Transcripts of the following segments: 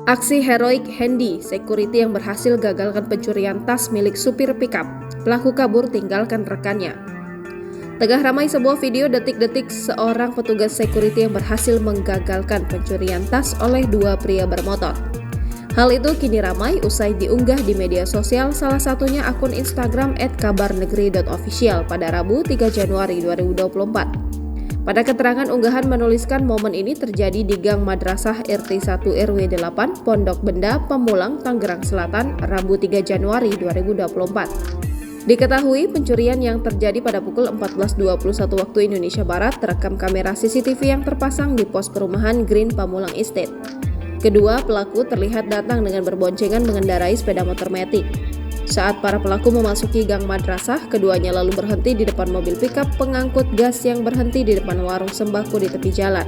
Aksi heroik Hendy, security yang berhasil gagalkan pencurian tas milik supir pickup. Pelaku kabur tinggalkan rekannya. Tengah ramai sebuah video detik-detik seorang petugas security yang berhasil menggagalkan pencurian tas oleh dua pria bermotor. Hal itu kini ramai usai diunggah di media sosial, salah satunya akun Instagram @kabarnegeri.official pada Rabu 3 Januari 2024. Pada keterangan unggahan menuliskan momen ini terjadi di Gang Madrasah RT 1 RW 8 Pondok Benda, Pamulang, Tangerang Selatan, Rabu 3 Januari 2024. Diketahui pencurian yang terjadi pada pukul 14.21 waktu Indonesia Barat terekam kamera CCTV yang terpasang di pos perumahan Green Pamulang Estate. Kedua pelaku terlihat datang dengan berboncengan mengendarai sepeda motor matic. Saat para pelaku memasuki gang madrasah, keduanya lalu berhenti di depan mobil pickup pengangkut gas yang berhenti di depan warung sembako di tepi jalan.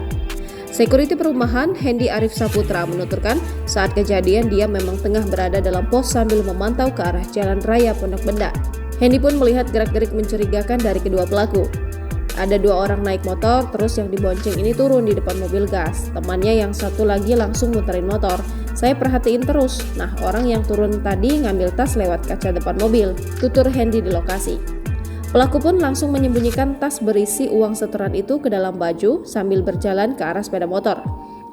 Security perumahan Hendy Arif Saputra menuturkan saat kejadian dia memang tengah berada dalam pos sambil memantau ke arah jalan raya Pondok Benda. Hendy pun melihat gerak-gerik mencurigakan dari kedua pelaku. Ada dua orang naik motor, terus yang dibonceng ini turun di depan mobil gas. Temannya yang satu lagi langsung muterin motor. Saya perhatiin terus. Nah, orang yang turun tadi ngambil tas lewat kaca depan mobil, tutur Hendy di lokasi. Pelaku pun langsung menyembunyikan tas berisi uang setoran itu ke dalam baju sambil berjalan ke arah sepeda motor.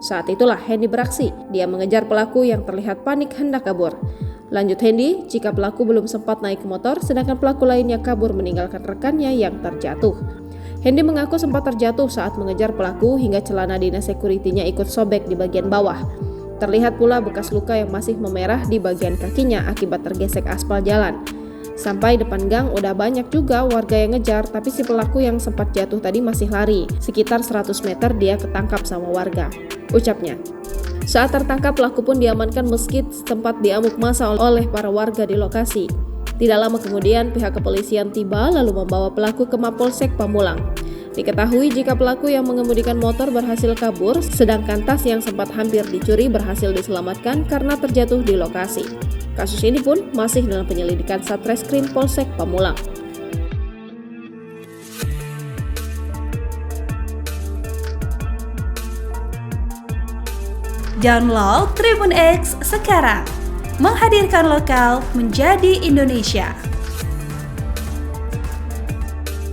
Saat itulah Hendy beraksi. Dia mengejar pelaku yang terlihat panik hendak kabur. Lanjut Hendy, jika pelaku belum sempat naik ke motor, sedangkan pelaku lainnya kabur meninggalkan rekannya yang terjatuh. Hendy mengaku sempat terjatuh saat mengejar pelaku hingga celana dinas security-nya ikut sobek di bagian bawah. Terlihat pula bekas luka yang masih memerah di bagian kakinya akibat tergesek aspal jalan. Sampai depan gang udah banyak juga warga yang ngejar, tapi si pelaku yang sempat jatuh tadi masih lari. Sekitar 100 meter dia ketangkap sama warga, ucapnya. Saat tertangkap, pelaku pun diamankan meski sempat diamuk massa oleh para warga di lokasi. Tidak lama kemudian, pihak kepolisian tiba lalu membawa pelaku ke Mapolsek Pamulang. Diketahui jika pelaku yang mengemudikan motor berhasil kabur, sedangkan tas yang sempat hampir dicuri berhasil diselamatkan karena terjatuh di lokasi. Kasus ini pun masih dalam penyelidikan Satreskrim Polsek Pamulang. Download Tribun X sekarang, menghadirkan lokal menjadi Indonesia.